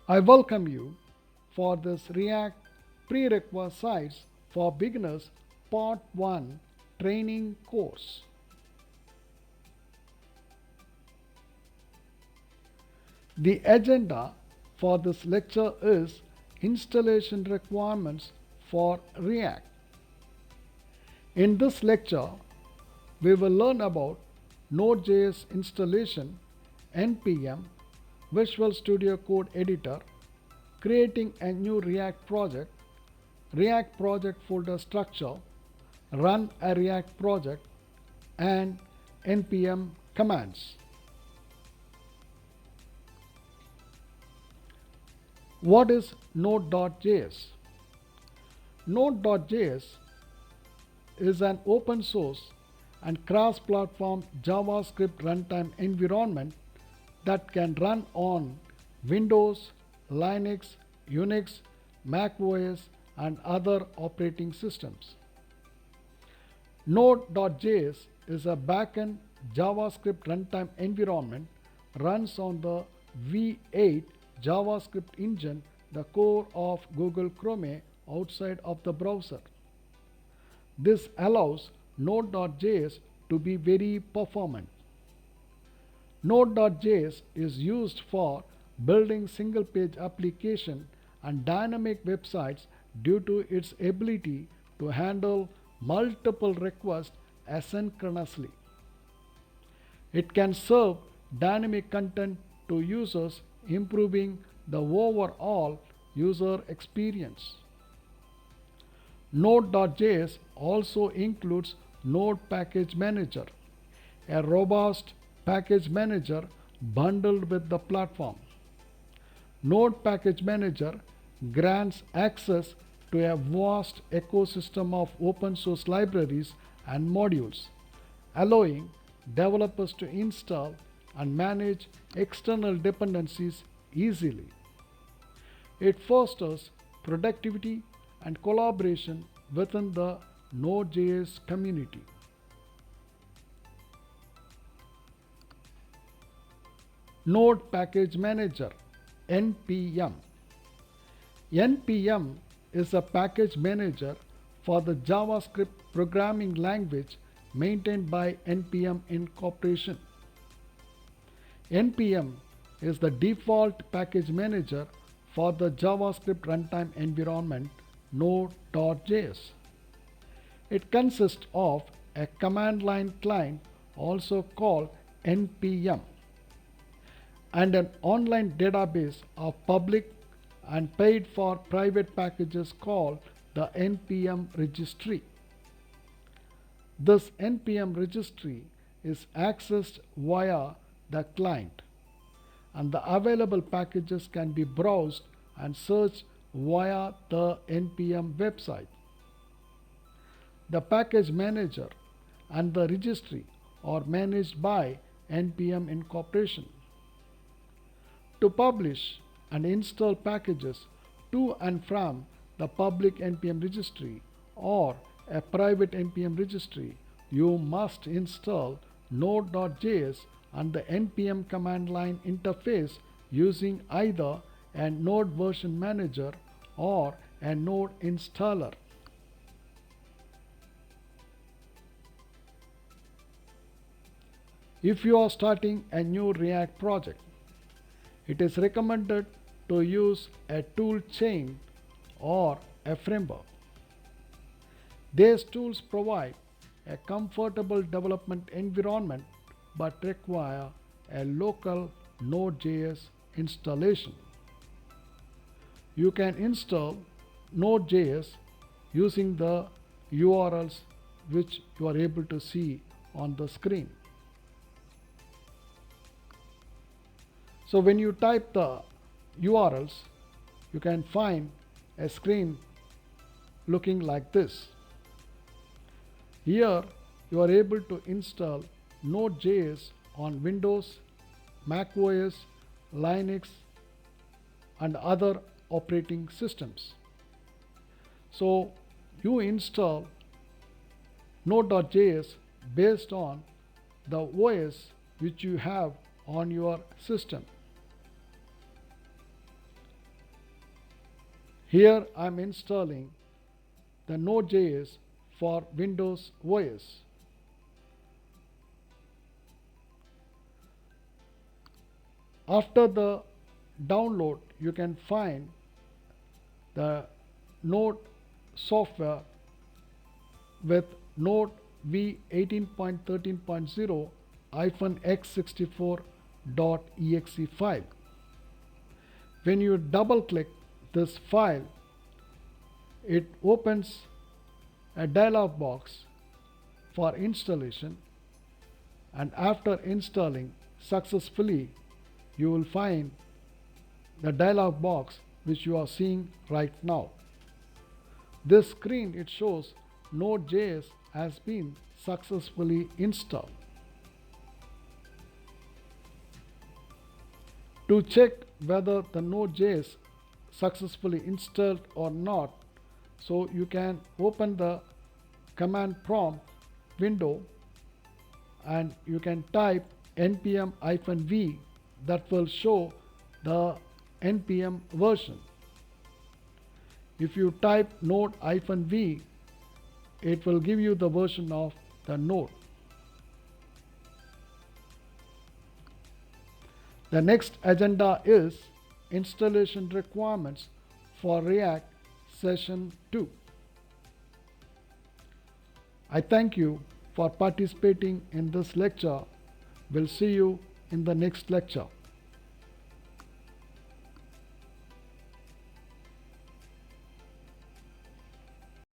I welcome you for this React Prerequisites for Beginners Part 1 training course. The agenda for this lecture is installation requirements for React. In this lecture, we will learn about Node.js installation, NPM, Visual Studio Code Editor, creating a new React project folder structure, run a React project, and NPM commands. What is Node.js? Node.js is an open source and cross-platform JavaScript runtime environment that can run on Windows, Linux, Unix, Mac OS, and other operating systems. Node.js is a backend JavaScript runtime environment, runs on the V8 JavaScript engine, the core of Google Chrome outside of the browser. This allows Node.js to be very performant. Node.js is used for building single-page application and dynamic websites due to its ability to handle multiple requests asynchronously. It can serve dynamic content to users, improving the overall user experience. Node.js also includes Node Package Manager, a robust package manager bundled with the platform. Node Package Manager grants access to a vast ecosystem of open source libraries and modules, allowing developers to install and manage external dependencies easily. It fosters productivity and collaboration within the Node.js community. Node Package Manager (NPM). NPM is a package manager for the JavaScript programming language maintained by NPM Incorporation. NPM is the default package manager for the JavaScript runtime environment Node.js. It consists of a command line client, also called NPM, and an online database of public and paid for private packages called the NPM registry. This NPM registry is accessed via the client, and the available packages can be browsed and searched via the NPM website. The package manager and the registry are managed by NPM Incorporation. To publish and install packages to and from the public NPM registry or a private NPM registry, you must install Node.js and the NPM command line interface using either a Node version manager or a Node installer. If you are starting a new React project, it is recommended to use a tool chain or a framework. These tools provide a comfortable development environment but require a local Node.js installation. You can install Node.js using the URLs which you are able to see on the screen. So when you type the URLs, you can find a screen looking like this. Here you are able to install Node.js on Windows, Mac OS, Linux, and other operating systems. So you install Node.js based on the OS which you have on your system. Here I am installing the Node.js for Windows OS. After the download, you can find the Node software with Node v18.13.0 x64.exe file. When you double click this file, it opens a dialog box for installation, and after installing successfully, you will find the dialog box which you are seeing right now. This screen, it shows Node.js has been successfully installed. To check whether the Node.js successfully installed or not, so you can open the command prompt window and you can type npm-v. That will show the npm version. If you type node-v, it will give you the version of the node. The next agenda is installation requirements for React Session 2. I thank you for participating in this lecture. We'll see you in the next lecture.